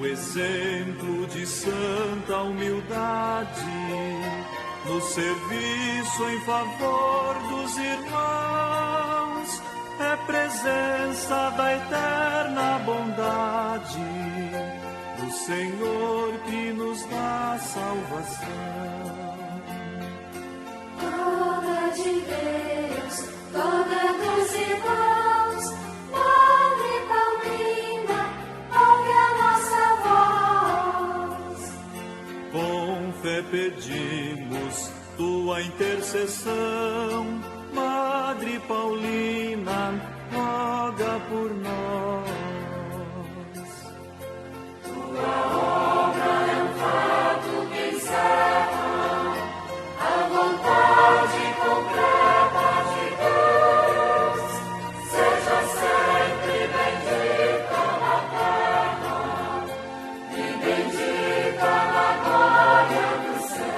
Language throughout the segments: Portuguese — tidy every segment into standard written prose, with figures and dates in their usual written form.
Exemplo de santa humildade, no serviço em favor dos irmãos, é presença da eterna bondade do Senhor que nos dá salvação. Toda de Deus, toda dos irmãos, Madre Paulina, ouve a nossa voz. Com fé pedimos tua intercessão, Madre Paulina, roga por nós. Tua obra é um fato que encerra a vontade concreta de Deus. Seja sempre bendita na terra e bendita na glória dos céus.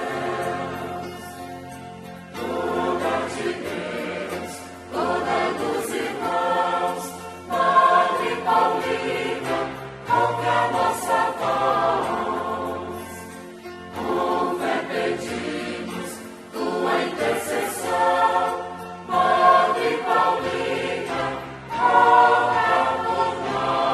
Toda de Deus, toda dos irmãos, Madre Paulina, ouve a nossa voz. Com fé pedimos tua intercessão, Madre Paulina, roga por nós.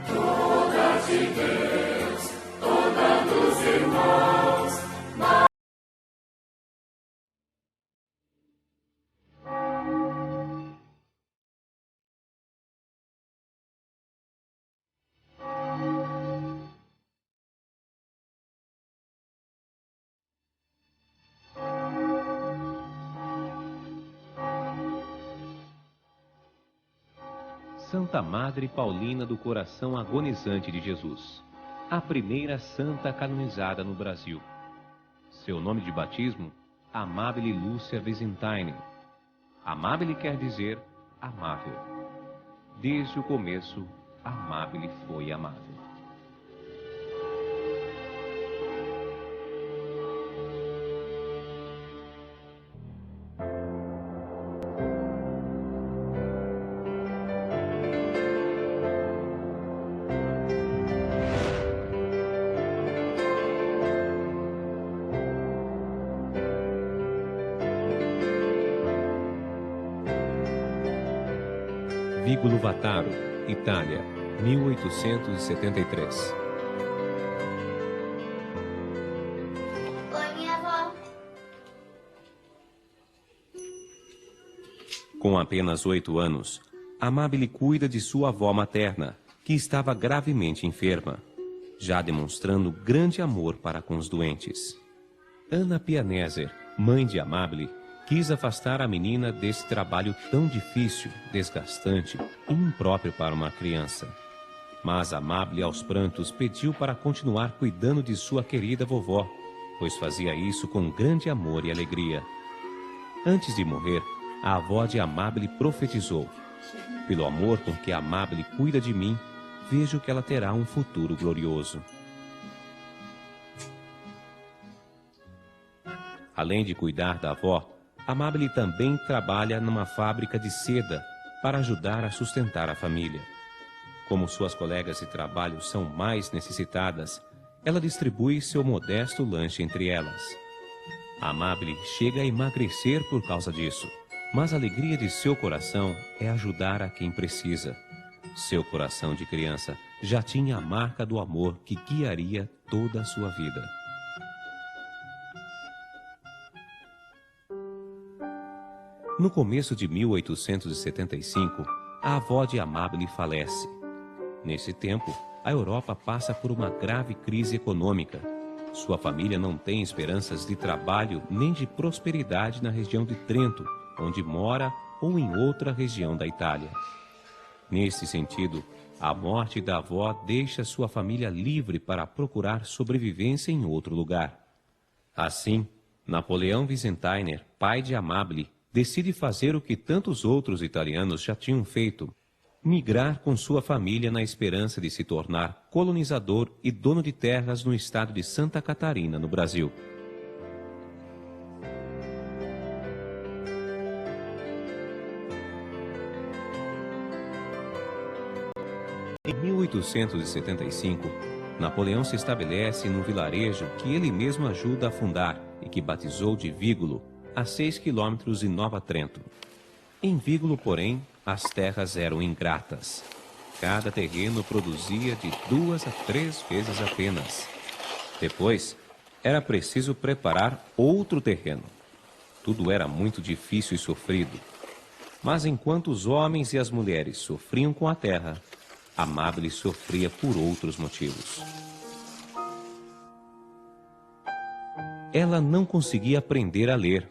Toda de Deus, toda dos irmãos, Santa Madre Paulina do Coração Agonizante de Jesus, a primeira santa canonizada no Brasil. Seu nome de batismo, Amabile Lúcia Visintainen. Amabile quer dizer amável. Desde o começo, Amabile foi amável. Vigolo Vataro, Itália, 1873. oi minha avó. Com apenas 8 anos, Amabile cuida de sua avó materna, que estava gravemente enferma, já demonstrando grande amor para com os doentes. Ana Pianeser, mãe de Amabile, quis afastar a menina desse trabalho tão difícil, desgastante e impróprio para uma criança. Mas Amabile, aos prantos, pediu para continuar cuidando de sua querida vovó, pois fazia isso com grande amor e alegria. Antes de morrer, a avó de Amabile profetizou: pelo amor com que Amabile cuida de mim, vejo que ela terá um futuro glorioso. Além de cuidar da avó, Amabile também trabalha numa fábrica de seda para ajudar a sustentar a família. Como suas colegas de trabalho são mais necessitadas, ela distribui seu modesto lanche entre elas. Amabile chega a emagrecer por causa disso, mas a alegria de seu coração é ajudar a quem precisa. Seu coração de criança já tinha a marca do amor que guiaria toda a sua vida. No começo de 1875, a avó de Amabile falece. Nesse tempo, a Europa passa por uma grave crise econômica. Sua família não tem esperanças de trabalho nem de prosperidade na região de Trento, onde mora, ou em outra região da Itália. Nesse sentido, a morte da avó deixa sua família livre para procurar sobrevivência em outro lugar. Assim, Napoleão Visintyner, pai de Amabile, decide fazer o que tantos outros italianos já tinham feito: migrar com sua família na esperança de se tornar colonizador e dono de terras no estado de Santa Catarina, no Brasil. Em 1875, Napoleão se estabelece num vilarejo que ele mesmo ajuda a fundar e que batizou de Vígulo, a 6 quilômetros de Nova Trento. Em Vígulo, porém, as terras eram ingratas. Cada terreno produzia de 2 a 3 vezes apenas. Depois, era preciso preparar outro terreno. Tudo era muito difícil e sofrido. Mas enquanto os homens e as mulheres sofriam com a terra, Amabile sofria por outros motivos. Ela não conseguia aprender a ler.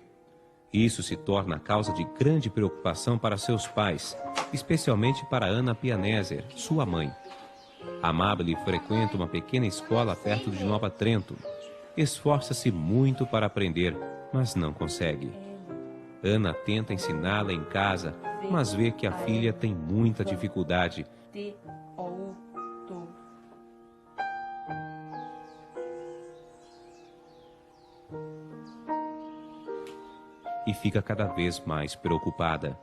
Isso se torna causa de grande preocupação para seus pais, especialmente para Anna Pianeser, sua mãe. Amabile frequenta uma pequena escola perto de Nova Trento. Esforça-se muito para aprender, mas não consegue. Anna tenta ensiná-la em casa, mas vê que a filha tem muita dificuldade. E fica cada vez mais preocupada.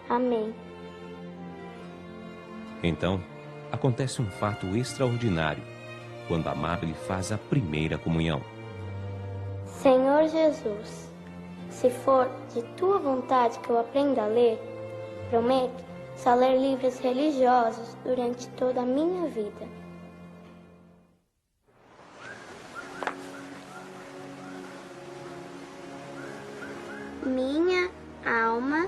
Amém. Então, acontece um fato extraordinário, quando Amabile faz a primeira comunhão. Senhor Jesus, se for de tua vontade que eu aprenda a ler, prometo só ler livros religiosos durante toda a minha vida. Minha alma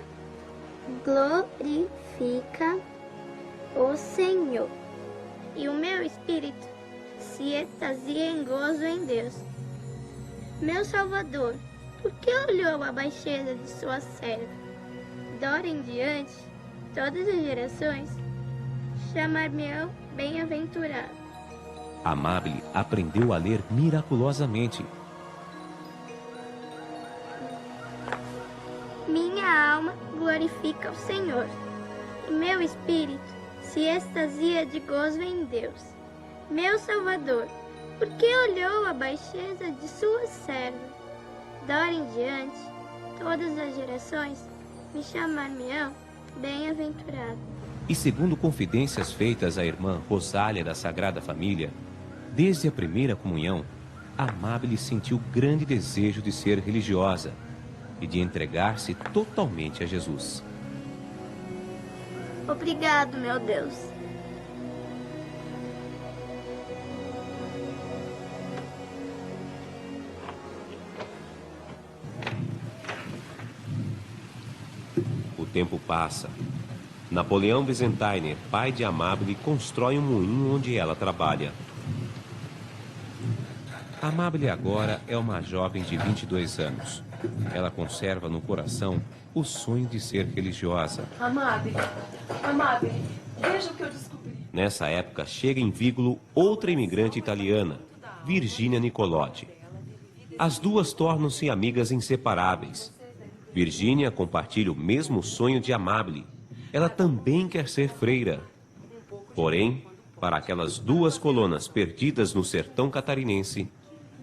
glorifica o Senhor, e o meu espírito se extasia em gozo em Deus, meu Salvador, porque olhou a baixeza de sua serva. Dora em diante, todas as gerações chamar-me-ão bem-aventurado. Amabile aprendeu a ler miraculosamente. Minha alma glorifica o Senhor, e meu espírito se extasia de gozo em Deus, meu Salvador, porque olhou a baixeza de sua serva. Dora em diante, todas as gerações me chamar-me-ão bem-aventurado. E segundo confidências feitas à irmã Rosália da Sagrada Família, desde a primeira comunhão, Amabile sentiu grande desejo de ser religiosa e de entregar-se totalmente a Jesus. Obrigado, meu Deus. O tempo passa. Napoleão Visintyner, pai de Amabile, constrói um moinho onde ela trabalha. Amabile agora é uma jovem de 22 anos. Ela conserva no coração o sonho de ser religiosa. Amabile, veja o que eu descobri. Nessa época, chega em Vígulo outra imigrante italiana, Virginia Nicolotti. As duas tornam-se amigas inseparáveis. Virgínia compartilha o mesmo sonho de Amabile. Ela também quer ser freira. Porém, para aquelas duas colonas perdidas no sertão catarinense,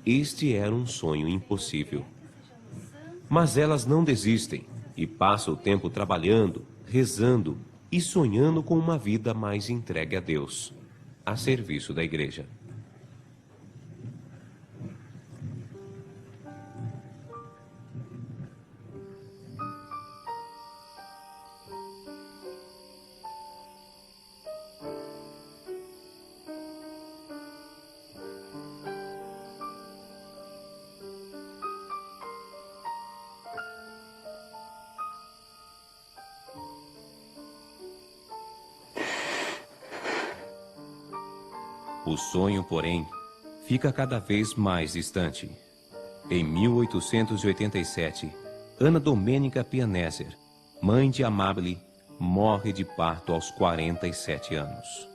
este era um sonho impossível. Mas elas não desistem e passam o tempo trabalhando, rezando e sonhando com uma vida mais entregue a Deus, a serviço da igreja. O sonho, porém, fica cada vez mais distante. Em 1887, Ana Domênica Pianeser, mãe de Amabile, morre de parto aos 47 anos.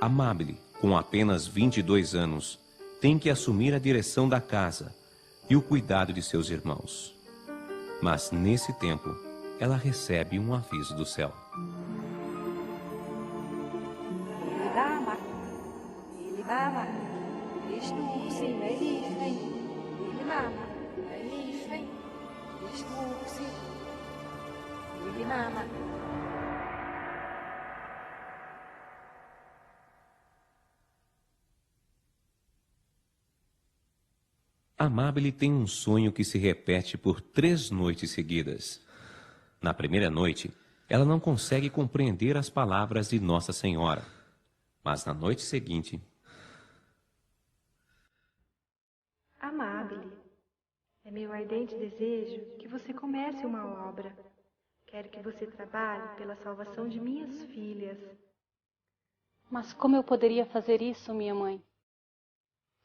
Amabile, com apenas 22 anos, tem que assumir a direção da casa e o cuidado de seus irmãos. Mas, nesse tempo, ela recebe um aviso do céu. Amabile tem um sonho que se repete por 3 noites seguidas. Na primeira noite, ela não consegue compreender as palavras de Nossa Senhora. Mas na noite seguinte... Amabile, é meu ardente desejo que você comece uma obra. Quero que você trabalhe pela salvação de minhas filhas. Mas como eu poderia fazer isso, minha mãe?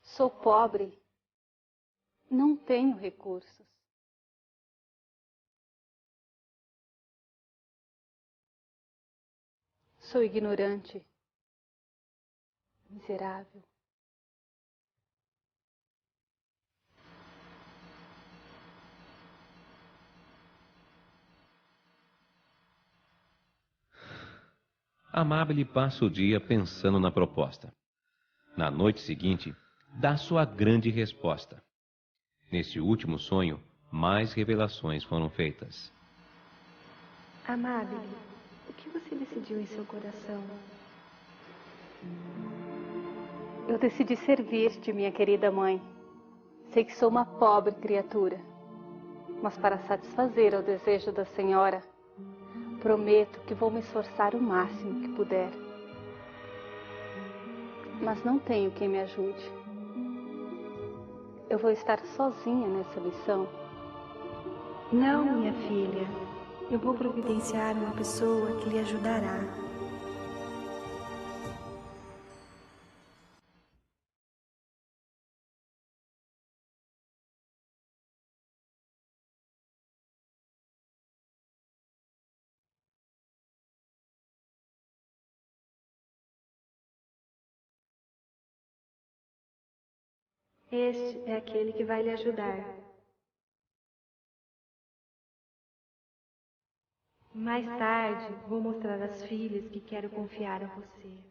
Sou pobre. Não tenho recursos. Sou ignorante. Miserável. Amabile passa o dia pensando na proposta. Na noite seguinte, dá sua grande resposta. Neste último sonho, mais revelações foram feitas. Amabile, o que você decidiu em seu coração? Eu decidi servir-te, minha querida mãe. Sei que sou uma pobre criatura, mas para satisfazer ao desejo da Senhora, prometo que vou me esforçar o máximo que puder. Mas não tenho quem me ajude. Eu vou estar sozinha nessa missão? Não, minha filha. Eu vou providenciar uma pessoa que lhe ajudará. Este é aquele que vai lhe ajudar. Mais tarde, vou mostrar as filhas que quero confiar a você.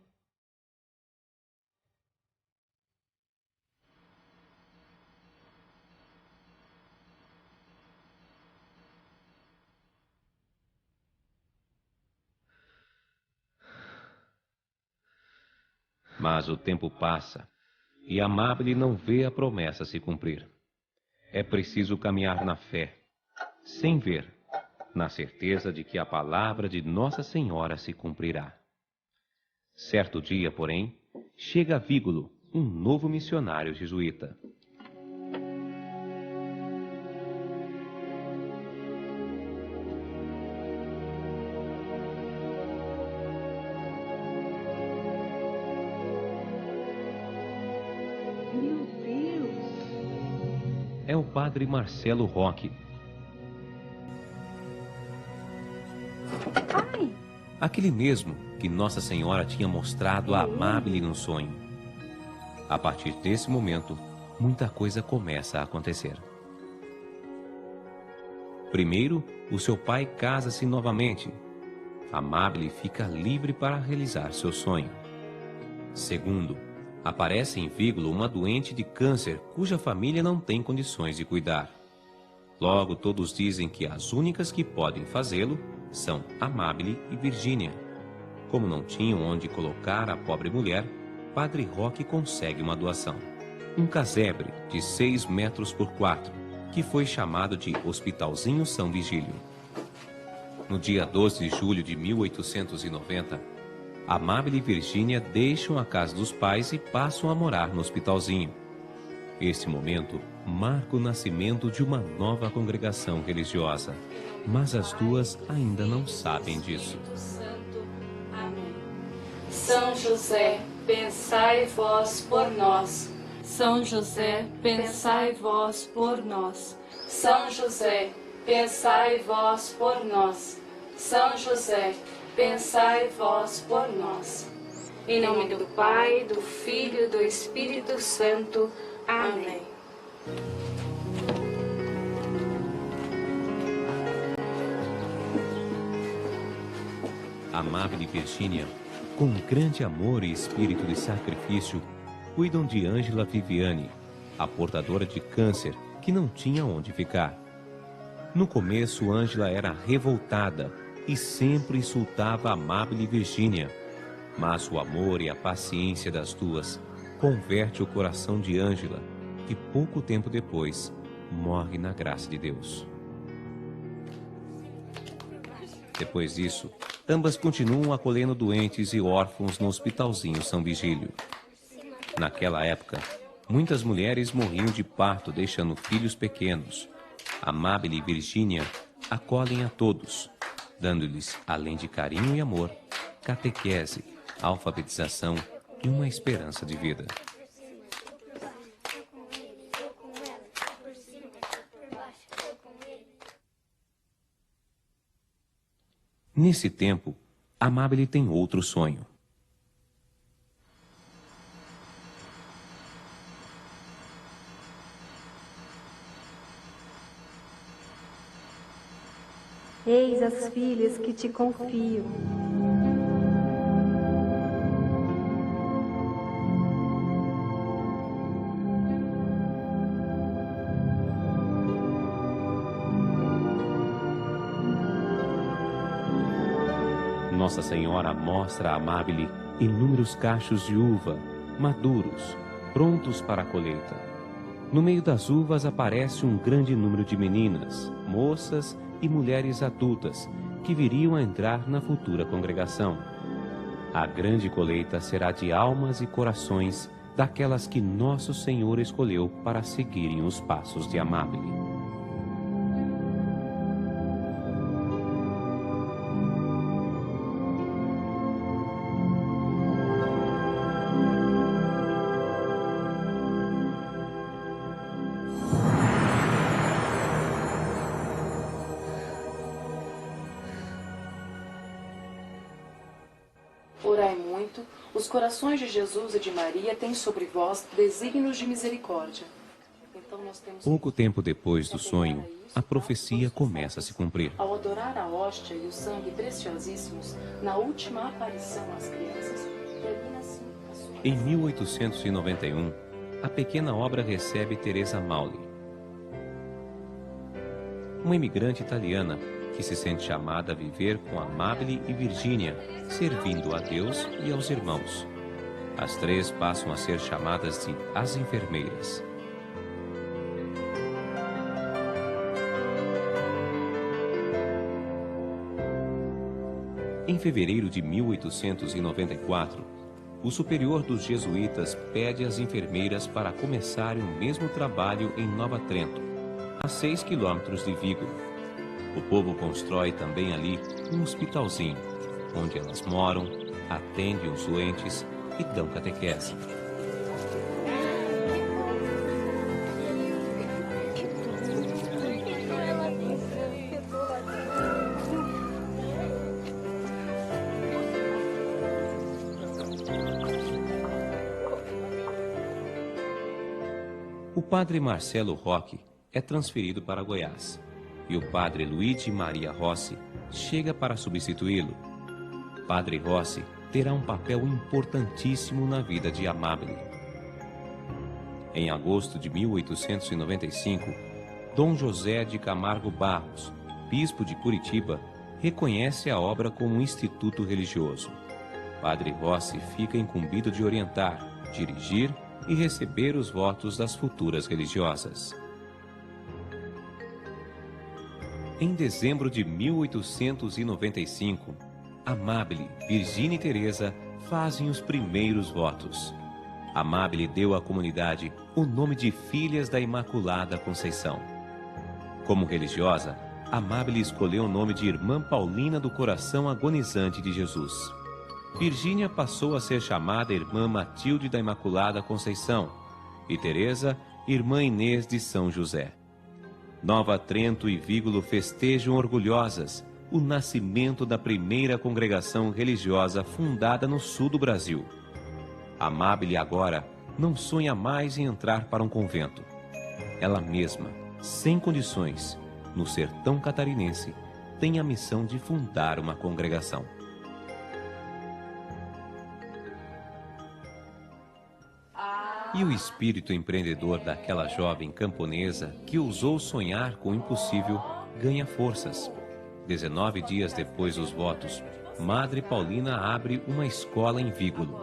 Mas o tempo passa e Amabile não vê a promessa se cumprir. É preciso caminhar na fé, sem ver, na certeza de que a palavra de Nossa Senhora se cumprirá. Certo dia, porém, chega Vígulo, um novo missionário jesuíta. Meu Deus! É o padre Marcelo Roque. Ai! Aquele mesmo que Nossa Senhora tinha mostrado a Amabile no sonho. A partir desse momento, muita coisa começa a acontecer. Primeiro, o seu pai casa-se novamente. Amabile fica livre para realizar seu sonho. Segundo, aparece em Vígulo uma doente de câncer cuja família não tem condições de cuidar. Logo, todos dizem que as únicas que podem fazê-lo são Amabile e Virgínia. Como não tinham onde colocar a pobre mulher, Padre Roque consegue uma doação. Um casebre de 6 metros por 4, que foi chamado de Hospitalzinho São Vigílio. No dia 12 de julho de 1890, Amabile e Virgínia deixam a casa dos pais e passam a morar no Hospitalzinho. Este momento marca o nascimento de uma nova congregação religiosa, mas as duas ainda não sabem disso. São José, pensai vós por nós. São José, pensai vós por nós. São José, pensai vós por nós. São José, pensai vós por nós. Em nome do Pai, do Filho e do Espírito Santo. Amém. Amabile e Virgínia, com grande amor e espírito de sacrifício, cuidam de Ângela Viviane, a portadora de câncer que não tinha onde ficar. No começo, Ângela era revoltada e sempre insultava Amabile e Virgínia, mas o amor e a paciência das duas converte o coração de Ângela, que pouco tempo depois morre na graça de Deus. Depois disso, ambas continuam acolhendo doentes e órfãos no Hospitalzinho São Vigílio. Naquela época, muitas mulheres morriam de parto deixando filhos pequenos. Amabile e Virgínia acolhem a todos, dando-lhes, além de carinho e amor, catequese, alfabetização e uma esperança de vida. Nesse tempo, Amabile tem outro sonho. Eis as filhas que te confio. Nossa Senhora mostra a Amabile inúmeros cachos de uva, maduros, prontos para a colheita. No meio das uvas aparece um grande número de meninas, moças e mulheres adultas que viriam a entrar na futura congregação. A grande colheita será de almas e corações daquelas que Nosso Senhor escolheu para seguirem os passos de Amabile. Orai muito, os corações de Jesus e de Maria têm sobre vós desígnios de misericórdia. Então nós temos... Pouco tempo depois do sonho, a profecia começa a se cumprir. Ao adorar a hóstia e o sangue preciosíssimos, na última aparição às crianças, termina assim a sua... Em 1891, a pequena obra recebe Teresa Mauli, uma imigrante italiana que se sente chamada a viver com Amabile e Virgínia, servindo a Deus e aos irmãos. As três passam a ser chamadas de as enfermeiras. Em fevereiro de 1894, o superior dos jesuítas pede às enfermeiras para começarem o mesmo trabalho em Nova Trento, a 6 quilômetros de Vigo. O povo constrói também ali um hospitalzinho, onde elas moram, atendem os doentes e dão catequese. O padre Marcelo Roque é transferido para Goiás. e o padre Luigi Maria Rossi chega para substituí-lo. Padre Rossi terá um papel importantíssimo na vida de Amabile. Em agosto de 1895, Dom José de Camargo Barros, bispo de Curitiba, reconhece a obra como um instituto religioso. Padre Rossi fica incumbido de orientar, dirigir e receber os votos das futuras religiosas. Em dezembro de 1895, Amabile, Virgínia e Teresa fazem os primeiros votos. Amabile deu à comunidade o nome de Filhas da Imaculada Conceição. Como religiosa, Amabile escolheu o nome de Irmã Paulina do Coração Agonizante de Jesus. Virgínia passou a ser chamada Irmã Matilde da Imaculada Conceição e Teresa, Irmã Inês de São José. Nova Trento e Vígulo festejam orgulhosas o nascimento da primeira congregação religiosa fundada no sul do Brasil. Amabile agora não sonha mais em entrar para um convento. Ela mesma, sem condições, no sertão catarinense, tem a missão de fundar uma congregação. E o espírito empreendedor daquela jovem camponesa que ousou sonhar com o impossível ganha forças. 19 dias depois dos votos, Madre Paulina abre uma escola em Vígulo.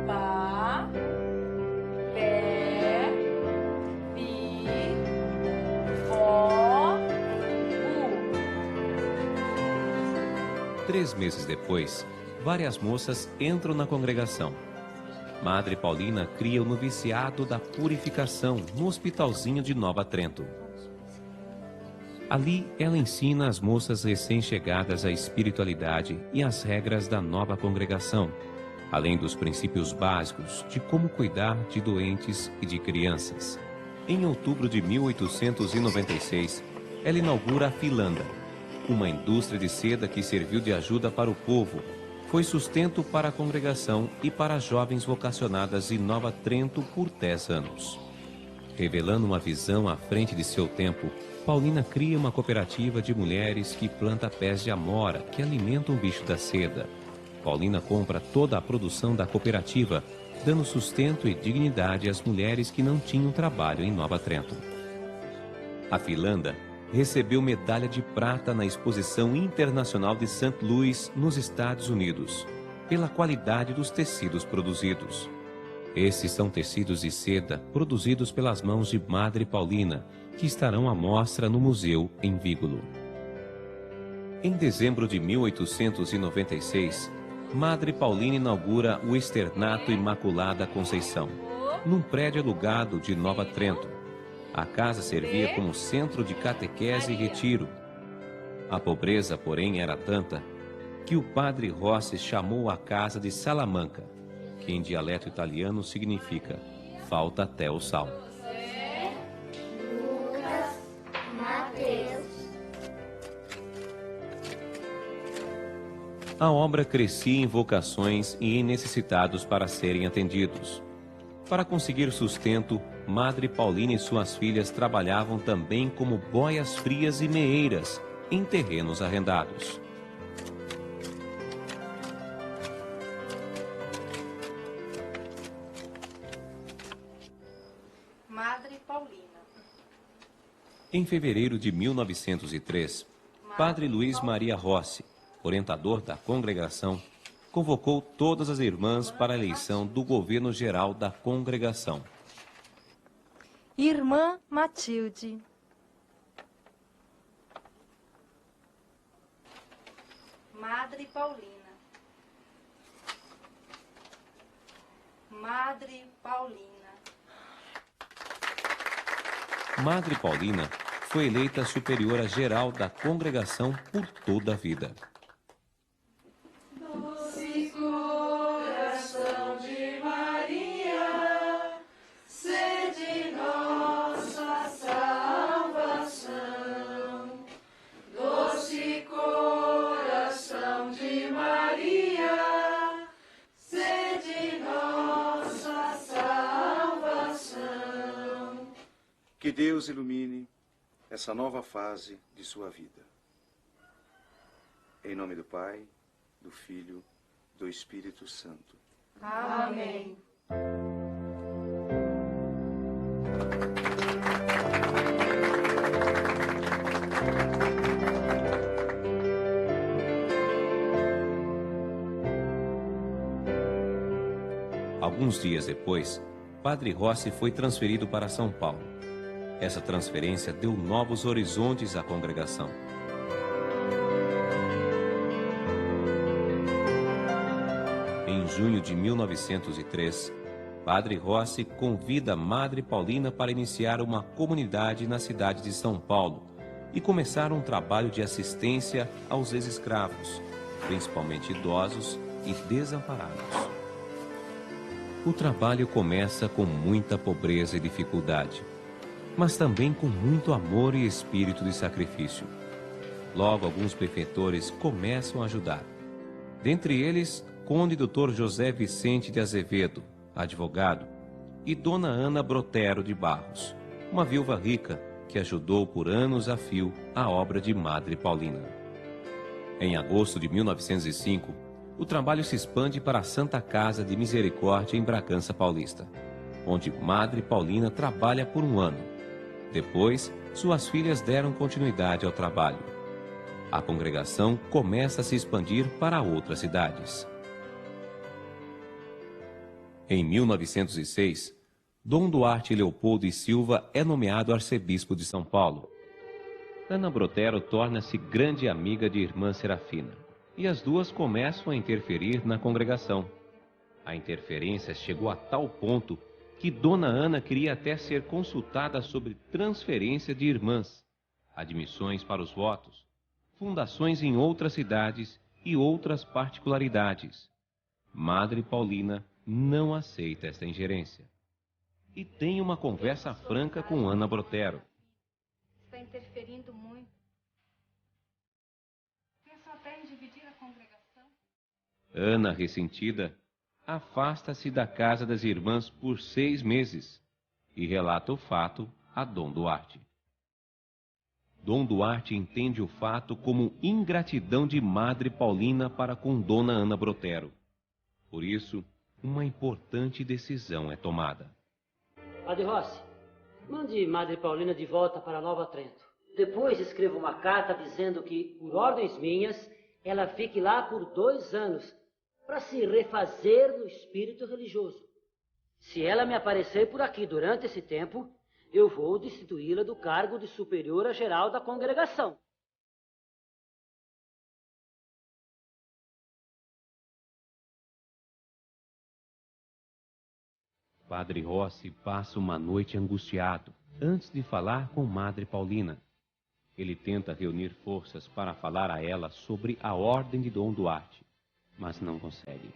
Pá, Pé, Pi, Fó, U. 3 meses depois, várias moças entram na congregação. Madre Paulina cria o noviciado da purificação no Hospitalzinho de Nova Trento. Ali, ela ensina as moças recém-chegadas à espiritualidade e as regras da nova congregação, além dos princípios básicos de como cuidar de doentes e de crianças. Em outubro de 1896, ela inaugura a Filanda, uma indústria de seda que serviu de ajuda para o povo, foi sustento para a congregação e para as jovens vocacionadas em Nova Trento por 10 anos. Revelando uma visão à frente de seu tempo, Paulina cria uma cooperativa de mulheres que planta pés de amora que alimentam o bicho da seda. Paulina compra toda a produção da cooperativa, dando sustento e dignidade às mulheres que não tinham trabalho em Nova Trento. A Filanda recebeu medalha de prata na Exposição Internacional de St. Louis, nos Estados Unidos, pela qualidade dos tecidos produzidos. Esses são tecidos de seda produzidos pelas mãos de Madre Paulina, que estarão à mostra no museu em Vígulo. Em dezembro de 1896, Madre Paulina inaugura o Externato Imaculada Conceição, num prédio alugado de Nova Trento. A casa servia como centro de catequese e retiro. A pobreza, porém, era tanta que o padre Rossi chamou a casa de Salamanca, que em dialeto italiano significa falta até o sal. Lucas, Mateus. A obra crescia em vocações e em necessitados para serem atendidos. Para conseguir sustento, Madre Paulina e suas filhas trabalhavam também como boias frias e meeiras em terrenos arrendados. Madre Paulina. Em fevereiro de 1903, Padre Luiz Maria Rossi, orientador da congregação, convocou todas as irmãs para a eleição do governo geral da congregação. Irmã Matilde. Madre Paulina. Madre Paulina. Madre Paulina foi eleita superiora geral da congregação por toda a vida. Que Deus ilumine essa nova fase de sua vida. Em nome do Pai, do Filho, do Espírito Santo. Amém. Alguns dias depois, Padre Rossi foi transferido para São Paulo. Essa transferência deu novos horizontes à congregação. Em junho de 1903, Padre Rossi convida Madre Paulina para iniciar uma comunidade na cidade de São Paulo e começar um trabalho de assistência aos ex-escravos, principalmente idosos e desamparados. O trabalho começa com muita pobreza e dificuldade, mas também com muito amor e espírito de sacrifício. Logo, alguns benfeitores começam a ajudar. Dentre eles, Conde Dr. José Vicente de Azevedo, advogado, e Dona Ana Brotero de Barros, uma viúva rica que ajudou por anos a fio a obra de Madre Paulina. Em agosto de 1905, o trabalho se expande para a Santa Casa de Misericórdia em Bragança Paulista, onde Madre Paulina trabalha por um ano. Depois, suas filhas deram continuidade ao trabalho. A congregação começa a se expandir para outras cidades. Em 1906, Dom Duarte Leopoldo e Silva é nomeado arcebispo de São Paulo. Ana Brotero torna-se grande amiga de irmã Serafina, e as duas começam a interferir na congregação. A interferência chegou a tal ponto que Dona Ana queria até ser consultada sobre transferência de irmãs, admissões para os votos, fundações em outras cidades e outras particularidades. Madre Paulina não aceita esta ingerência e tem uma conversa franca com Ana Brotero. Está interferindo muito. Pensou até em dividir a congregação? Ana, ressentida, afasta-se da casa das irmãs por 6 meses e relata o fato a Dom Duarte. Dom Duarte entende o fato como ingratidão de Madre Paulina para com Dona Ana Brotero. Por isso, uma importante decisão é tomada. Padre Rossi, mande Madre Paulina de volta para Nova Trento. Depois escreva uma carta dizendo que, por ordens minhas, ela fique lá por 2 anos, para se refazer no espírito religioso. Se ela me aparecer por aqui durante esse tempo, eu vou destituí-la do cargo de superiora geral da congregação. Padre Rossi passa uma noite angustiado antes de falar com Madre Paulina. Ele tenta reunir forças para falar a ela sobre a ordem de Dom Duarte, mas não consegue.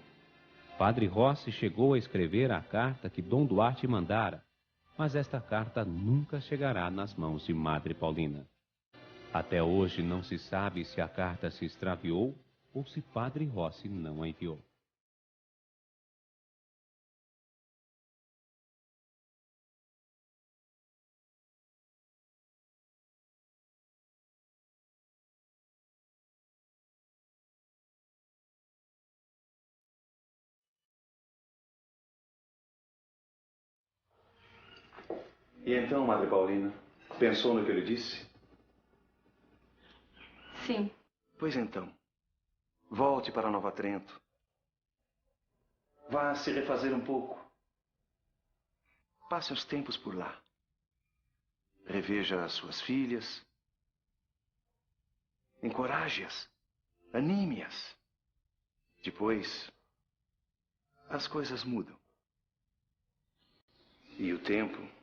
Padre Rossi chegou a escrever a carta que Dom Duarte mandara, mas esta carta nunca chegará nas mãos de Madre Paulina. Até hoje não se sabe se a carta se extraviou ou se Padre Rossi não a enviou. E então, Madre Paulina, pensou no que eu lhe disse? Sim. Pois então, volte para Nova Trento. Vá se refazer um pouco. Passe os tempos por lá. Reveja as suas filhas. Encoraje-as. Anime-as. Depois, as coisas mudam. E o tempo,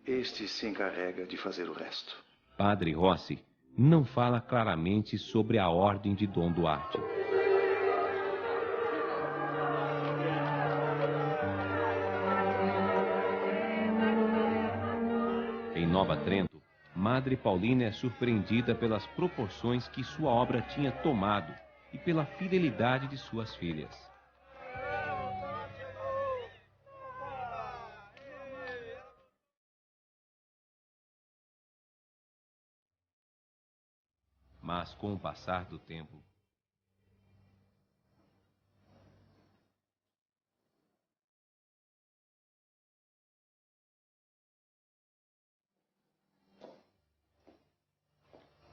este se encarrega de fazer o resto. Padre Rossi não fala claramente sobre a ordem de Dom Duarte. Em Nova Trento, Madre Paulina é surpreendida pelas proporções que sua obra tinha tomado e pela fidelidade de suas filhas. Mas com o passar do tempo,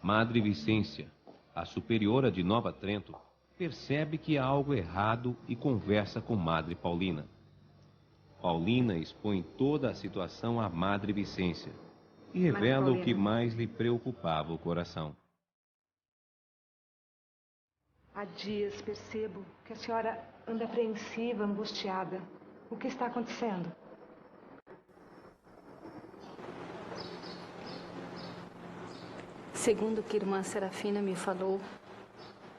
Madre Vicência, a superiora de Nova Trento, percebe que há algo errado e conversa com Madre Paulina. Paulina expõe toda a situação à Madre Vicência e revela o que mais lhe preocupava o coração. Há dias percebo que a senhora anda apreensiva, angustiada. O que está acontecendo? Segundo o que a irmã Serafina me falou,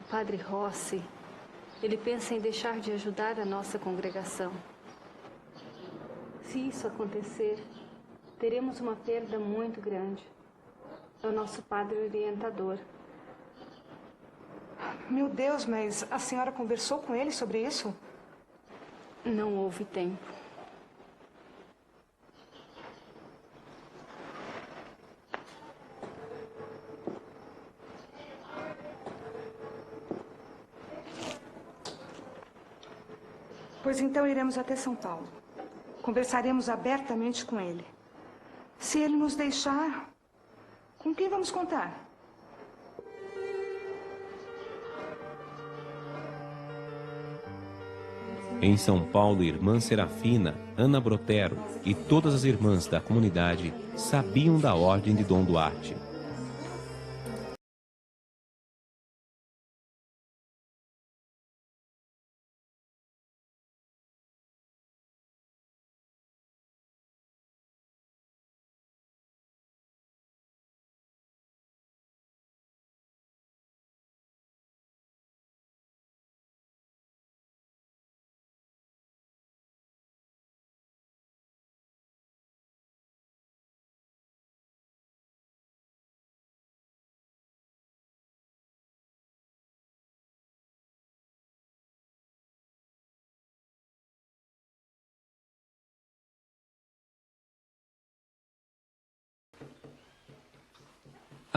o padre Rossi, ele pensa em deixar de ajudar a nossa congregação. Se isso acontecer, teremos uma perda muito grande. É o nosso padre orientador. Meu Deus, mas a senhora conversou com ele sobre isso? Não houve tempo. Pois então iremos até São Paulo. Conversaremos abertamente com ele. Se ele nos deixar, com quem vamos contar? Em São Paulo, irmã Serafina, Ana Brotero e todas as irmãs da comunidade sabiam da ordem de Dom Duarte.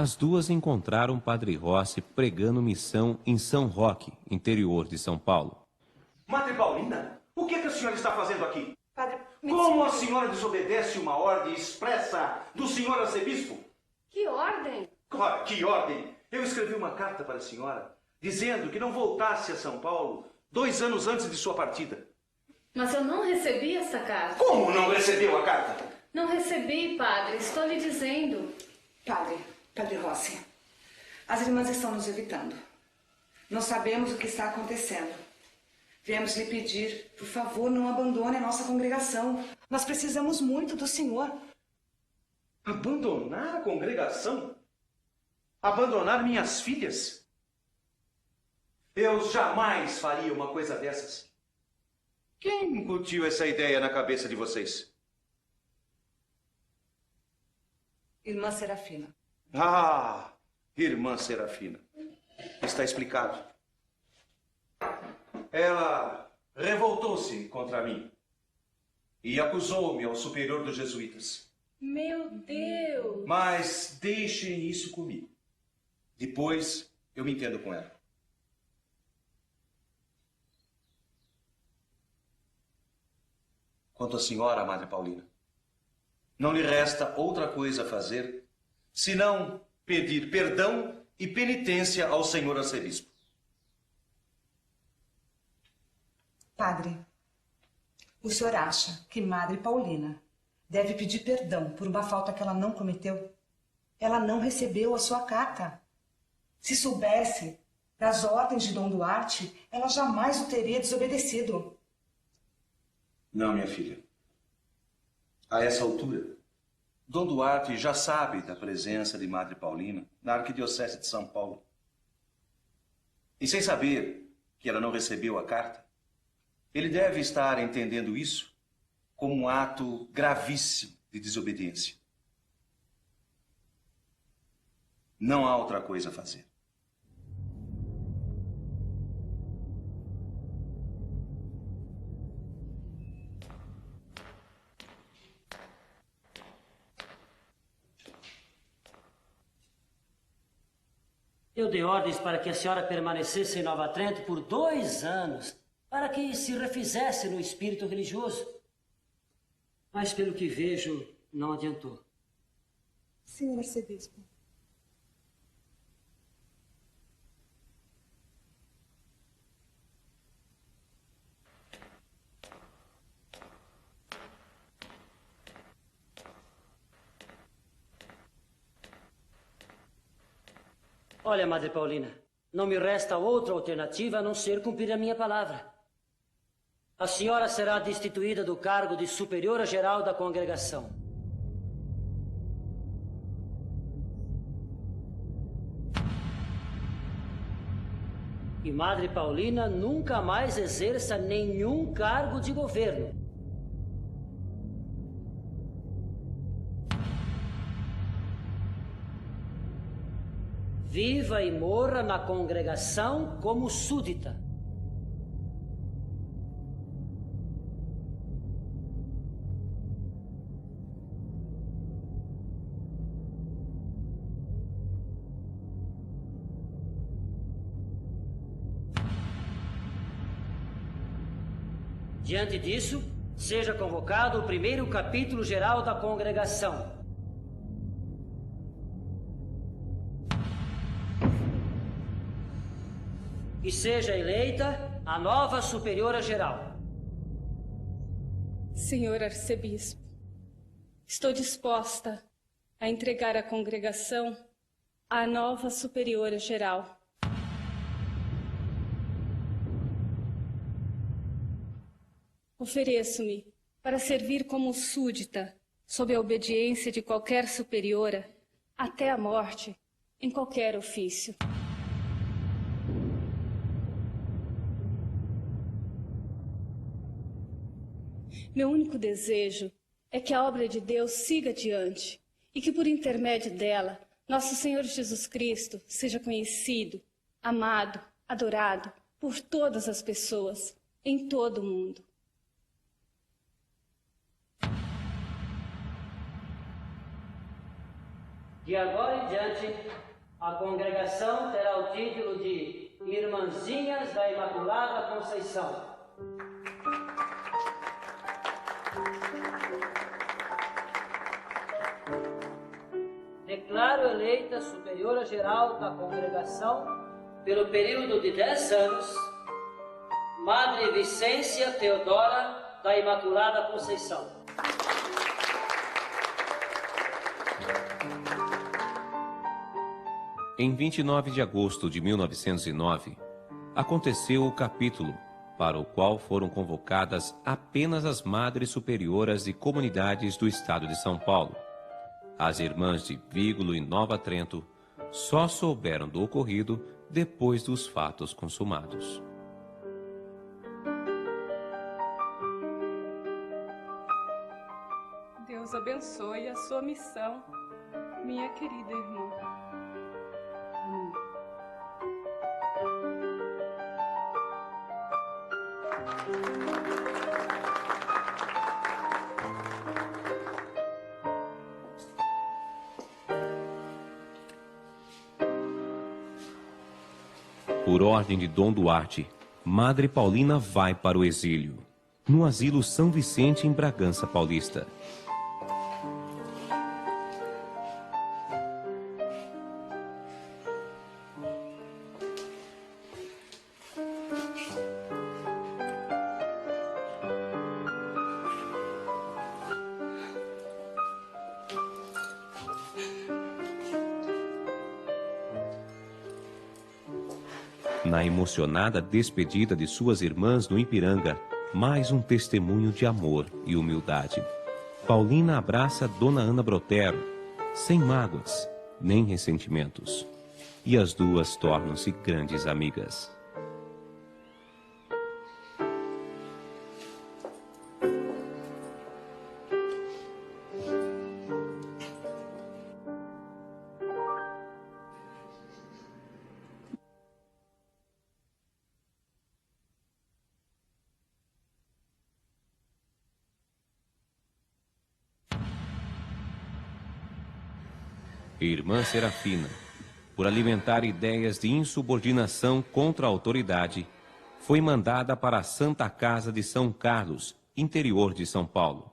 As duas encontraram Padre Rossi pregando missão em São Roque, interior de São Paulo. Madre Paulina, o que é que a senhora está fazendo aqui? Padre, Como a senhora desobedece uma ordem expressa do senhor arcebispo? Que ordem? Ora, que ordem? Eu escrevi uma carta para a senhora, dizendo que não voltasse a São Paulo 2 anos antes de sua partida. Mas eu não recebi essa carta. Como não recebeu a carta? Não recebi, padre. Estou lhe dizendo. Padre Rossi, as irmãs estão nos evitando. Não sabemos o que está acontecendo. Viemos lhe pedir, por favor, não abandone a nossa congregação. Nós precisamos muito do senhor. Abandonar a congregação? Abandonar minhas filhas? Eu jamais faria uma coisa dessas. Quem incutiu essa ideia na cabeça de vocês? Irmã Serafina. Ah, irmã Serafina. Está explicado. Ela revoltou-se contra mim e acusou-me ao superior dos jesuítas. Meu Deus! Mas deixem isso comigo. Depois eu me entendo com ela. Quanto à senhora, Madre Paulina, não lhe resta outra coisa a fazer senão pedir perdão e penitência ao senhor arcebispo. Padre, o senhor acha que Madre Paulina deve pedir perdão por uma falta que ela não cometeu? Ela não recebeu a sua carta. Se soubesse das ordens de Dom Duarte, ela jamais o teria desobedecido. Não, minha filha. A essa altura, Dom Duarte já sabe da presença de Madre Paulina na Arquidiocese de São Paulo. E sem saber que ela não recebeu a carta, ele deve estar entendendo isso como um ato gravíssimo de desobediência. Não há outra coisa a fazer. Eu dei ordens para que a senhora permanecesse em Nova Trento por 2 anos, para que se refizesse no espírito religioso. Mas, pelo que vejo, não adiantou. Senhor arcebispo. Olha, Madre Paulina, não me resta outra alternativa a não ser cumprir a minha palavra. A senhora será destituída do cargo de superiora geral da congregação. E Madre Paulina nunca mais exerça nenhum cargo de governo. Viva e morra na congregação como súdita. Diante disso, seja convocado o primeiro capítulo geral da congregação. E seja eleita a nova superiora geral. Senhor arcebispo, estou disposta a entregar a congregação à nova superiora geral. Ofereço-me para servir como súdita, sob a obediência de qualquer superiora, até a morte, em qualquer ofício. Meu único desejo é que a obra de Deus siga adiante e que, por intermédio dela, nosso Senhor Jesus Cristo seja conhecido, amado, adorado por todas as pessoas, em todo o mundo. De agora em diante, a congregação terá o título de Irmãzinhas da Imaculada Conceição. Declaro eleita superiora geral da congregação pelo período de 10 anos, Madre Vicência Teodora da Imaculada Conceição. Em 29 de agosto de 1909, aconteceu o capítulo, para o qual foram convocadas apenas as madres superioras de comunidades do estado de São Paulo. As irmãs de Vígulo e Nova Trento só souberam do ocorrido depois dos fatos consumados. Deus abençoe a sua missão, minha querida irmã. Por ordem de Dom Duarte, Madre Paulina vai para o exílio, no asilo São Vicente, em Bragança Paulista. Na emocionada despedida de suas irmãs no Ipiranga, mais um testemunho de amor e humildade. Paulina abraça Dona Ana Brotero, sem mágoas, nem ressentimentos. E as duas tornam-se grandes amigas. Irmã Serafina, por alimentar ideias de insubordinação contra a autoridade, foi mandada para a Santa Casa de São Carlos, interior de São Paulo.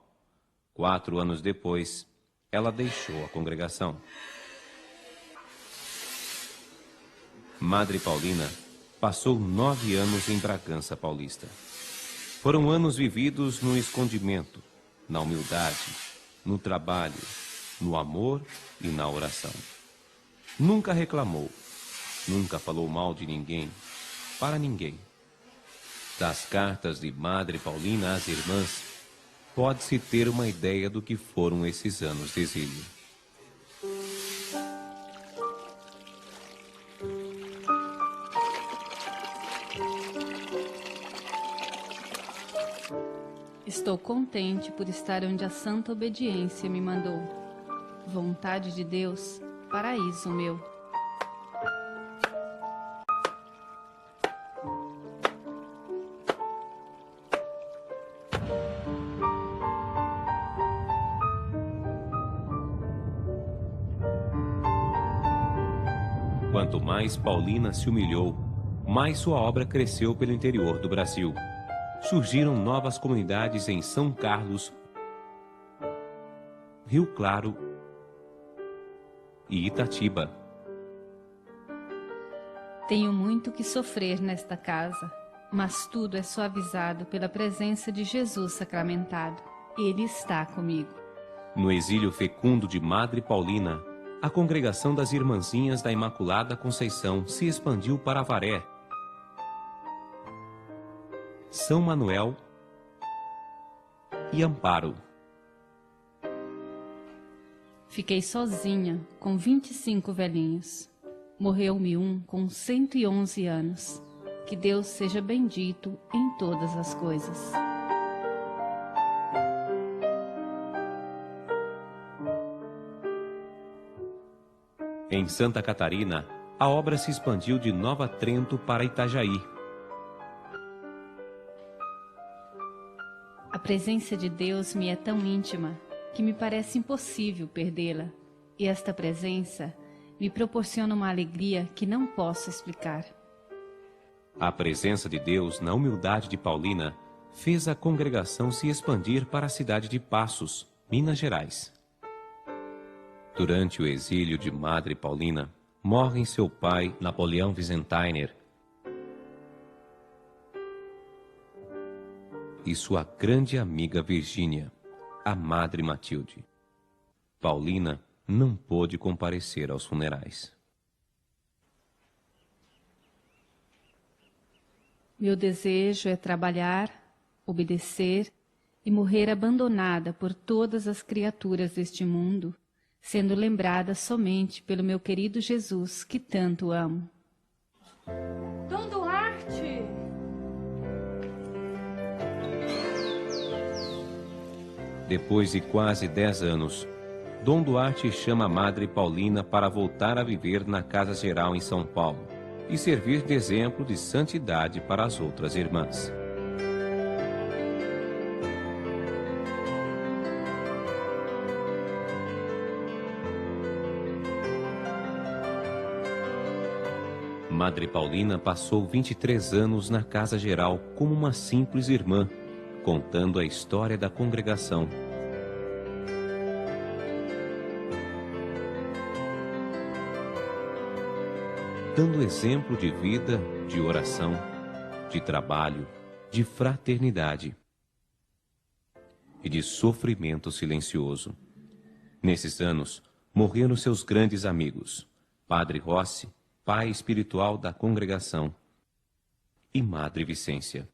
4 anos depois, ela deixou a congregação. Madre Paulina passou 9 anos em Bragança Paulista. Foram anos vividos no escondimento, na humildade, no trabalho, no amor e na oração. Nunca reclamou, nunca falou mal de ninguém, para ninguém. Das cartas de Madre Paulina às irmãs, pode-se ter uma ideia do que foram esses anos de exílio. Estou contente por estar onde a santa obediência me mandou. Vontade de Deus, paraíso meu. Quanto mais Paulina se humilhou, mais sua obra cresceu pelo interior do Brasil. Surgiram novas comunidades em São Carlos, Rio Claro e Itatiba. Tenho muito que sofrer nesta casa, mas tudo é suavizado pela presença de Jesus sacramentado. Ele está comigo. No exílio fecundo de Madre Paulina, a congregação das Irmãzinhas da Imaculada Conceição se expandiu para Avaré, São Manuel e Amparo. Fiquei sozinha, com 25 velhinhos. Morreu-me um com 111 anos. Que Deus seja bendito em todas as coisas. Em Santa Catarina, a obra se expandiu de Nova Trento para Itajaí. A presença de Deus me é tão íntima que me parece impossível perdê-la. E esta presença me proporciona uma alegria que não posso explicar. A presença de Deus na humildade de Paulina fez a congregação se expandir para a cidade de Passos, Minas Gerais. Durante o exílio de Madre Paulina, morrem seu pai, Napoleão Wiesentheimer, e sua grande amiga Virgínia, a Madre Matilde. Paulina não pôde comparecer aos funerais. Meu desejo é trabalhar, obedecer e morrer abandonada por todas as criaturas deste mundo, sendo lembrada somente pelo meu querido Jesus, que tanto amo. Dom Duarte! Depois de quase 10 anos, Dom Duarte chama a Madre Paulina para voltar a viver na Casa Geral em São Paulo e servir de exemplo de santidade para as outras irmãs. Madre Paulina passou 23 anos na Casa Geral como uma simples irmã, contando a história da congregação. Dando exemplo de vida, de oração, de trabalho, de fraternidade e de sofrimento silencioso. Nesses anos, morreram seus grandes amigos, Padre Rossi, pai espiritual da congregação, e Madre Vicência.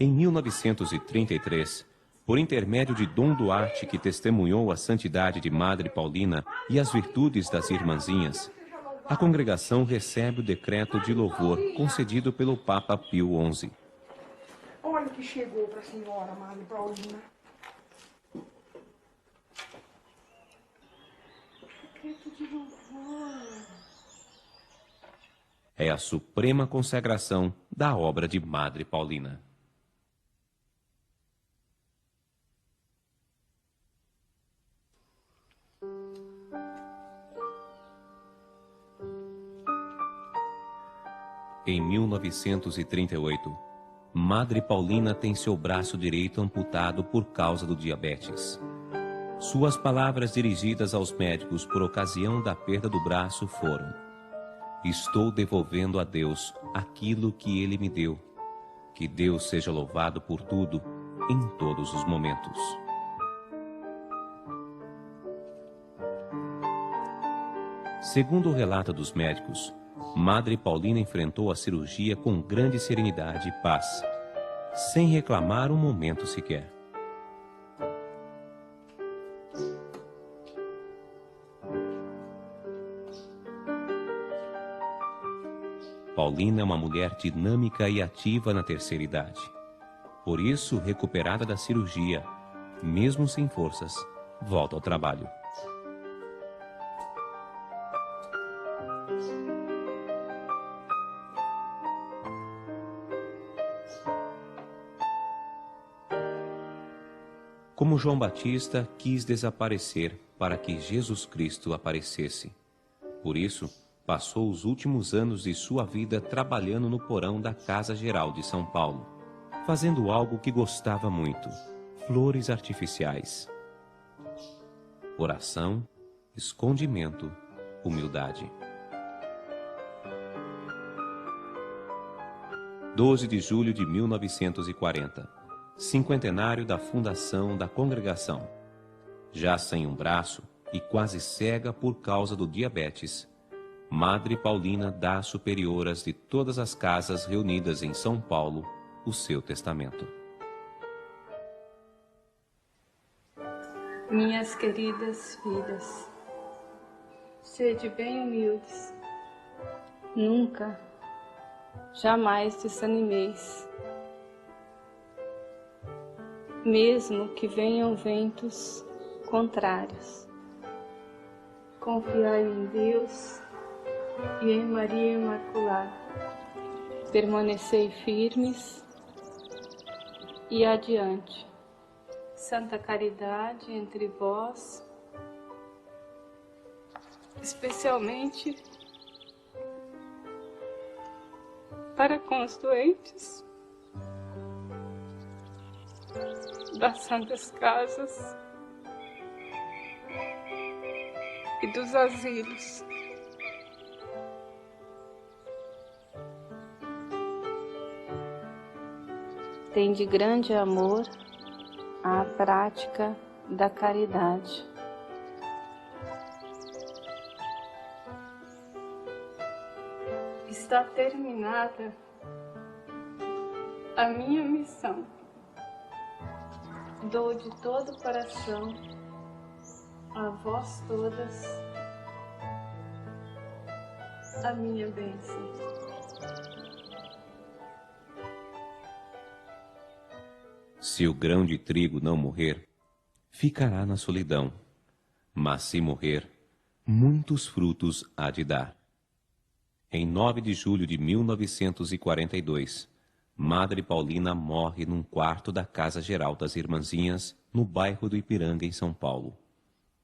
Em 1933, por intermédio de Dom Duarte, que testemunhou a santidade de Madre Paulina e as virtudes das irmãzinhas, a congregação recebe o decreto de louvor concedido pelo Papa Pio XI. Olha o que chegou para a senhora, Madre Paulina. Decreto de louvor. É a suprema consagração da obra de Madre Paulina. Em 1938, Madre Paulina tem seu braço direito amputado por causa do diabetes. Suas palavras dirigidas aos médicos por ocasião da perda do braço foram: estou devolvendo a Deus aquilo que Ele me deu. Que Deus seja louvado por tudo, em todos os momentos. Segundo o relato dos médicos, Madre Paulina enfrentou a cirurgia com grande serenidade e paz, sem reclamar um momento sequer. Paulina é uma mulher dinâmica e ativa na terceira idade. Por isso, recuperada da cirurgia, mesmo sem forças, volta ao trabalho. Como João Batista quis desaparecer para que Jesus Cristo aparecesse. Por isso, passou os últimos anos de sua vida trabalhando no porão da Casa Geral de São Paulo, fazendo algo que gostava muito: flores artificiais. Oração, escondimento, humildade. 12 de julho de 1940. Cinquentenário da fundação da congregação. Já sem um braço e quase cega por causa do diabetes, Madre Paulina dá às superioras de todas as casas reunidas em São Paulo o seu testamento. Minhas queridas filhas, sede bem humildes. Nunca, jamais desanimeis. Mesmo que venham ventos contrários. Confiai em Deus e em Maria Imaculada. Permanecei firmes e adiante. Santa caridade entre vós, especialmente para com os doentes das santas casas e dos asilos. Tem de grande amor a prática da caridade. Está terminada a minha missão. Dou de todo o coração a vós todas a minha bênção. Se o grão de trigo não morrer, ficará na solidão, mas se morrer, muitos frutos há de dar. Em 9 de julho de 1942, Madre Paulina morre num quarto da Casa Geral das Irmãzinhas, no bairro do Ipiranga, em São Paulo.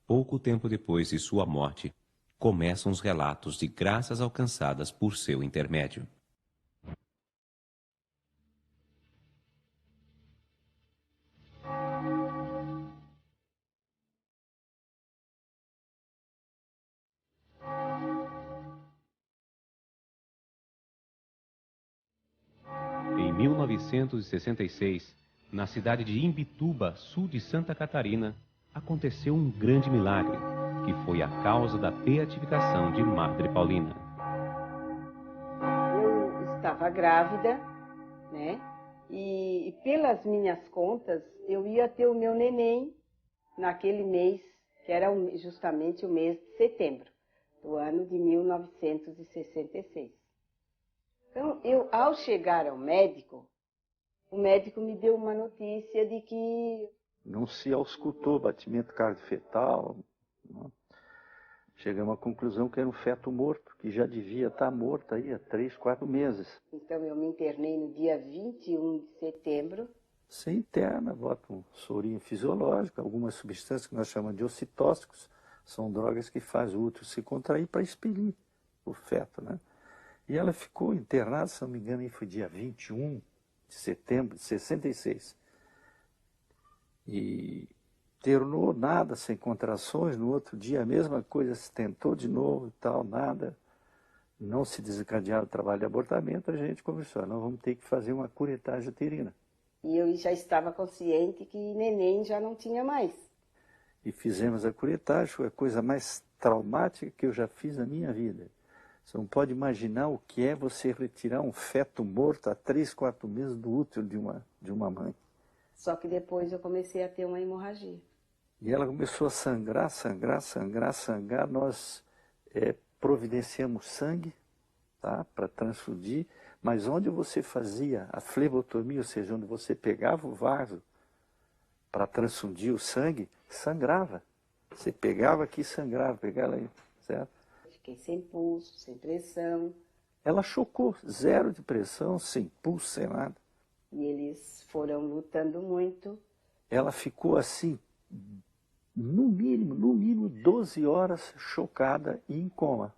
Pouco tempo depois de sua morte, começam os relatos de graças alcançadas por seu intermédio. Em 1966, na cidade de Imbituba, sul de Santa Catarina, aconteceu um grande milagre, que foi a causa da beatificação de Madre Paulina. Eu estava grávida, né? E pelas minhas contas, eu ia ter o meu neném naquele mês, que era justamente o mês de setembro, do ano de 1966. Então, ao chegar ao médico, o médico me deu uma notícia de que não se auscultou batimento cardiofetal. Não. Chegamos à conclusão que era um feto morto, que já devia estar morto aí há 3, 4 meses. Então eu me internei no dia 21 de setembro. Você interna, bota um sorinho fisiológico, algumas substâncias que nós chamamos de ocitóxicos, são drogas que fazem o útero se contrair para expelir o feto, né? E ela ficou internada, se não me engano, aí foi dia 21 de setembro de 66. E internou, nada, sem contrações. No outro dia a mesma coisa, se tentou de novo e tal, nada. Não se desencadearam o trabalho de abortamento, a gente conversou, nós vamos ter que fazer uma curetagem uterina. E eu já estava consciente que neném já não tinha mais. E fizemos a curetagem, foi a coisa mais traumática que eu já fiz na minha vida. Você não pode imaginar o que é você retirar um feto morto há 3, 4 meses do útero de uma mãe. Só que depois eu comecei a ter uma hemorragia. E ela começou a sangrar. Nós providenciamos sangue, tá, para transfundir, mas onde você fazia a flebotomia, ou seja, onde você pegava o vaso para transfundir o sangue, sangrava. Você pegava aqui e sangrava, pegava aí, certo? Fiquei sem pulso, sem pressão. Ela chocou, 0 de pressão, sem pulso, sem nada. E eles foram lutando muito. Ela ficou assim, no mínimo 12 horas chocada e em coma.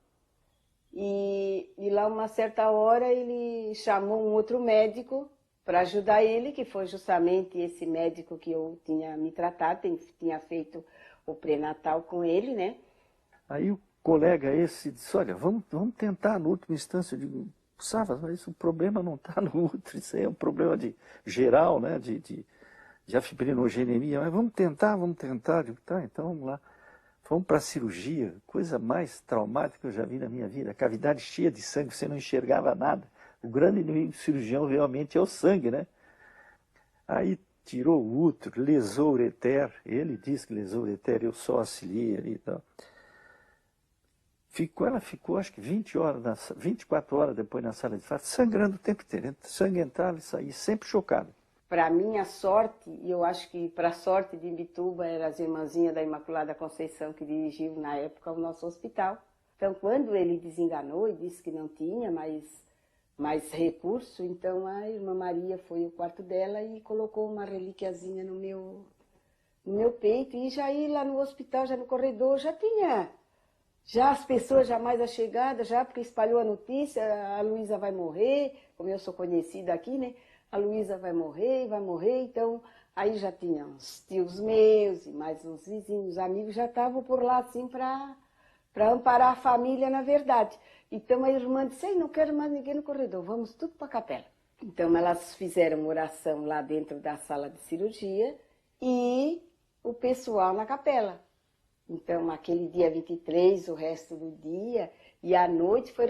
E lá, uma certa hora, ele chamou um outro médico para ajudar ele, que foi justamente esse médico que eu tinha me tratado, tinha feito o pré-natal com ele, né? Aí o colega esse disse, olha, vamos tentar na última instância. Eu digo, Savas, mas o problema não está no útero, isso aí é um problema geral, né? De anfibrinogenemia, mas vamos tentar. Eu digo, tá, então vamos lá. Fomos para a cirurgia, coisa mais traumática que eu já vi na minha vida. A cavidade cheia de sangue, você não enxergava nada. O grande inimigo do cirurgião realmente é o sangue, né? Aí tirou o útero, lesou o ureter. Ele disse que lesou o ureter, eu só auxiliei ali e tal. Ela ficou acho que 24 horas depois na sala de parto, sangrando o tempo inteiro. Sangue entrava e saía, sempre chocada. Para minha sorte, e eu acho que para a sorte de Imbituba, eram as irmãzinhas da Imaculada Conceição que dirigiam na época o nosso hospital. Então, quando ele desenganou e disse que não tinha mais recurso, então a irmã Maria foi ao quarto dela e colocou uma relíquiazinha no meu peito. E já ir lá no hospital, já no corredor, já as pessoas já mais achegadas, já porque espalhou a notícia, a Luísa vai morrer, como eu sou conhecida aqui, né? A Luísa vai morrer, então aí já tinha uns tios meus e mais uns vizinhos, amigos, já estavam por lá assim para amparar a família, na verdade. Então a irmã disse, não quero mais ninguém no corredor, vamos tudo para a capela. Então elas fizeram oração lá dentro da sala de cirurgia e o pessoal na capela. Então aquele dia 23, o resto do dia e à noite foi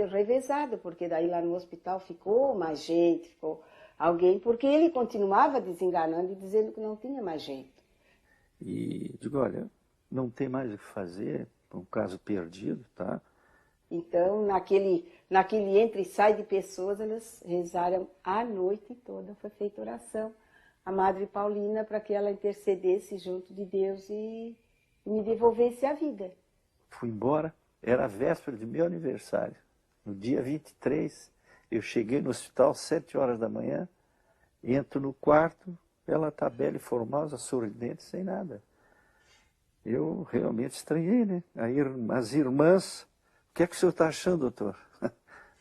revezado, porque daí lá no hospital ficou mais gente, ficou alguém, porque ele continuava desenganando e dizendo que não tinha mais jeito. E digo, olha, não tem mais o que fazer, é um caso perdido, tá? Então, naquele entra e sai de pessoas, elas rezaram a noite toda, foi feita oração à Madre Paulina para que ela intercedesse junto de Deus e me devolvesse a vida. Fui embora, era a véspera de meu aniversário, no dia 23, eu cheguei no hospital às 7 horas da manhã, entro no quarto, ela está bela e formosa, sorridente, sem nada. Eu realmente estranhei, né? Aí as irmãs, o que é que o senhor está achando, doutor?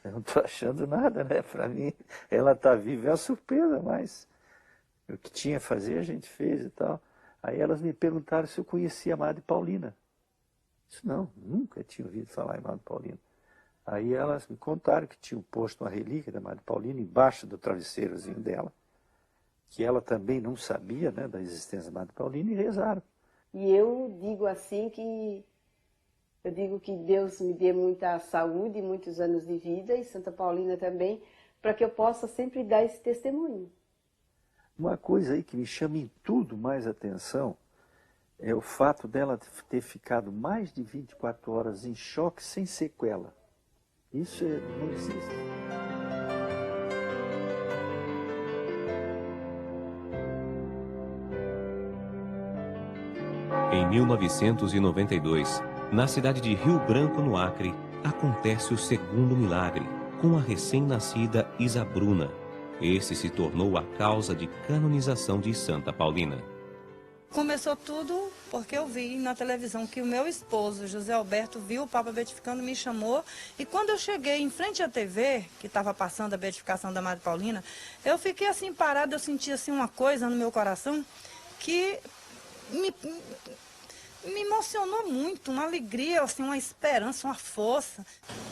Eu não estou achando nada, né? Para mim, ela está viva, é uma surpresa, mas o que tinha a fazer a gente fez e tal. Aí elas me perguntaram se eu conhecia a Madre Paulina. Eu disse, não, nunca tinha ouvido falar em Madre Paulina. Aí elas me contaram que tinham posto uma relíquia da Madre Paulina embaixo do travesseirozinho dela, que ela também não sabia, né, da existência da Madre Paulina, e rezaram. E eu digo assim que Deus me dê muita saúde, muitos anos de vida, e Santa Paulina também, para que eu possa sempre dar esse testemunho. Uma coisa aí que me chama em tudo mais atenção é o fato dela ter ficado mais de 24 horas em choque sem sequela. Isso não existe. Em 1992, Na cidade de Rio Branco, no Acre, acontece o segundo milagre, com a recém-nascida Isabruna. Esse se tornou a causa de canonização de Santa Paulina. Começou tudo porque eu vi na televisão que o meu esposo, José Alberto, viu o Papa beatificando, me chamou. E quando eu cheguei em frente à TV, que estava passando a beatificação da Madre Paulina, eu fiquei assim parada, eu senti assim uma coisa no meu coração que me emocionou muito, uma alegria, assim, uma esperança, uma força.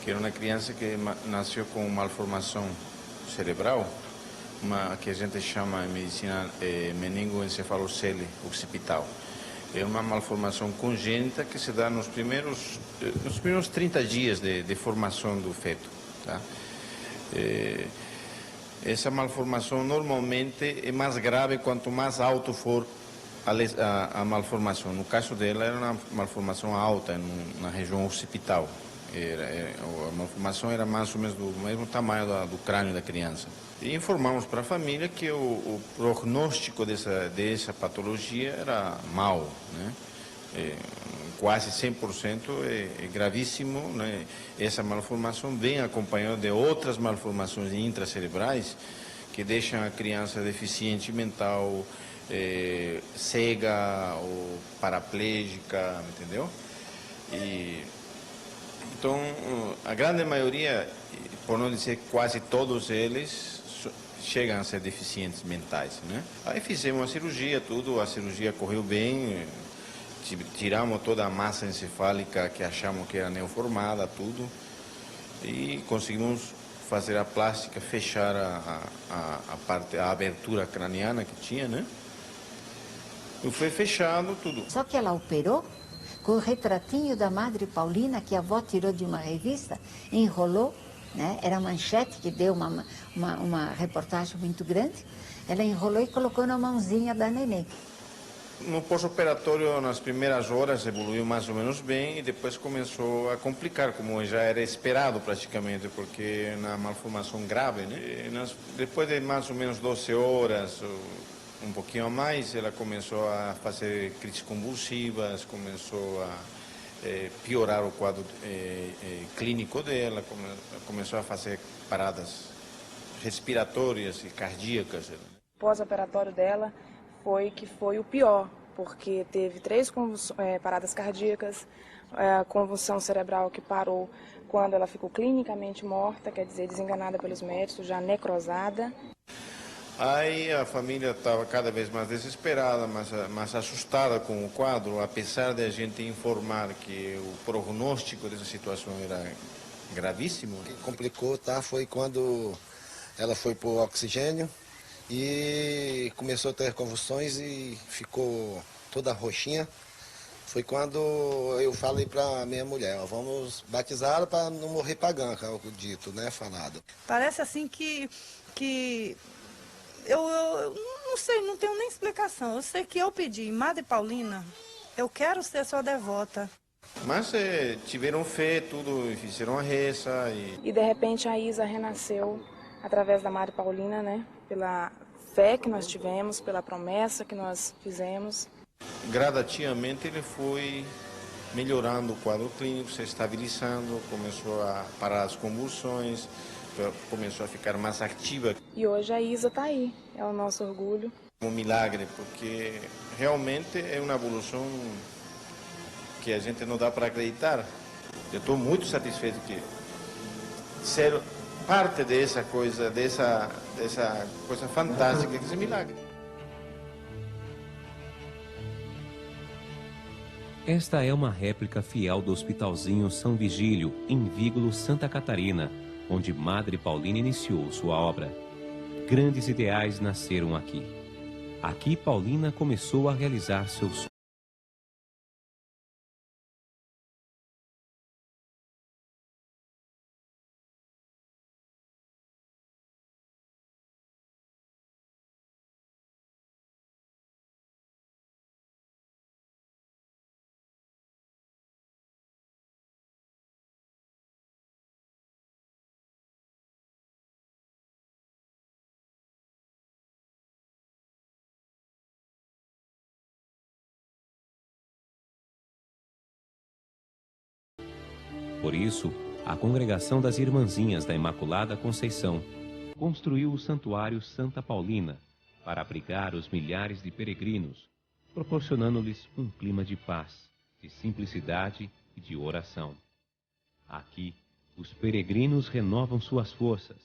Que era uma criança que nasceu com malformação cerebral, que a gente chama em medicina meningoencefalocele occipital. É uma malformação congênita que se dá nos primeiros 30 dias de formação do feto. Tá? Essa malformação normalmente é mais grave quanto mais alto for a malformação. No caso dela era uma malformação alta na região occipital. A malformação era mais ou menos do mesmo tamanho do crânio da criança. E informamos para a família que o prognóstico dessa patologia era mau, né? Quase 100% é gravíssimo, né? Essa malformação vem acompanhada de outras malformações intracerebrais que deixam a criança deficiente mental, cega ou paraplégica, entendeu? Então, a grande maioria, por não dizer quase todos eles, chegam a ser deficientes mentais, né? Aí fizemos a cirurgia, a cirurgia correu bem, tiramos toda a massa encefálica que achamos que era neoformada, tudo, e conseguimos fazer a plástica, fechar a abertura craniana que tinha, né? E foi fechado tudo. Só que ela operou com o retratinho da Madre Paulina, que a avó tirou de uma revista, enrolou, né? Era manchete que deu uma reportagem muito grande. Ela enrolou e colocou na mãozinha da neném. No pós-operatório, nas primeiras horas, evoluiu mais ou menos bem e depois começou a complicar, como já era esperado praticamente, porque na malformação grave, né? Depois de mais ou menos 12 horas, um pouquinho a mais, ela começou a fazer crises convulsivas, começou a piorar o quadro clínico dela, começou a fazer paradas respiratórias e cardíacas. O pós-operatório dela foi o pior, porque teve 3 paradas cardíacas, a convulsão cerebral que parou quando ela ficou clinicamente morta, quer dizer, desenganada pelos médicos, já necrosada. Aí a família estava cada vez mais desesperada, mais assustada com o quadro, apesar de a gente informar que o prognóstico dessa situação era gravíssimo. O que complicou, foi quando ela foi para o oxigênio e começou a ter convulsões e ficou toda roxinha. Foi quando eu falei para minha mulher, vamos batizá-la para não morrer pagã, que é o dito, né, falado. Parece assim que eu não sei, não tenho nem explicação. Eu sei que eu pedi, Madre Paulina, eu quero ser sua devota. Mas tiveram fé, tudo, fizeram a reza. E de repente a Isa renasceu através da Madre Paulina, né? Pela fé que nós tivemos, pela promessa que nós fizemos. Gradativamente ele foi melhorando o quadro clínico, se estabilizando, começou a parar as convulsões, começou a ficar mais ativa. E hoje a Isa está aí, é o nosso orgulho. Um milagre, porque realmente é uma evolução que a gente não dá para acreditar. Eu estou muito satisfeito que ser parte dessa coisa fantástica, desse milagre. Esta é uma réplica fiel do Hospitalzinho São Vigílio, em Vígulo, Santa Catarina, onde Madre Paulina iniciou sua obra. Grandes ideais nasceram aqui. Aqui Paulina começou a realizar seus Por isso, a Congregação das Irmãzinhas da Imaculada Conceição construiu o Santuário Santa Paulina para abrigar os milhares de peregrinos, proporcionando-lhes um clima de paz, de simplicidade e de oração. Aqui, os peregrinos renovam suas forças,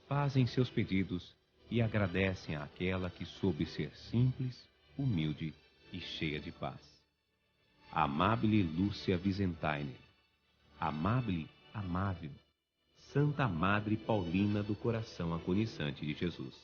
fazem seus pedidos e agradecem àquela que soube ser simples, humilde e cheia de paz. Amabile Lúcia Visentainer, amabile, amável, Santa Madre Paulina do Coração Agonizante de Jesus.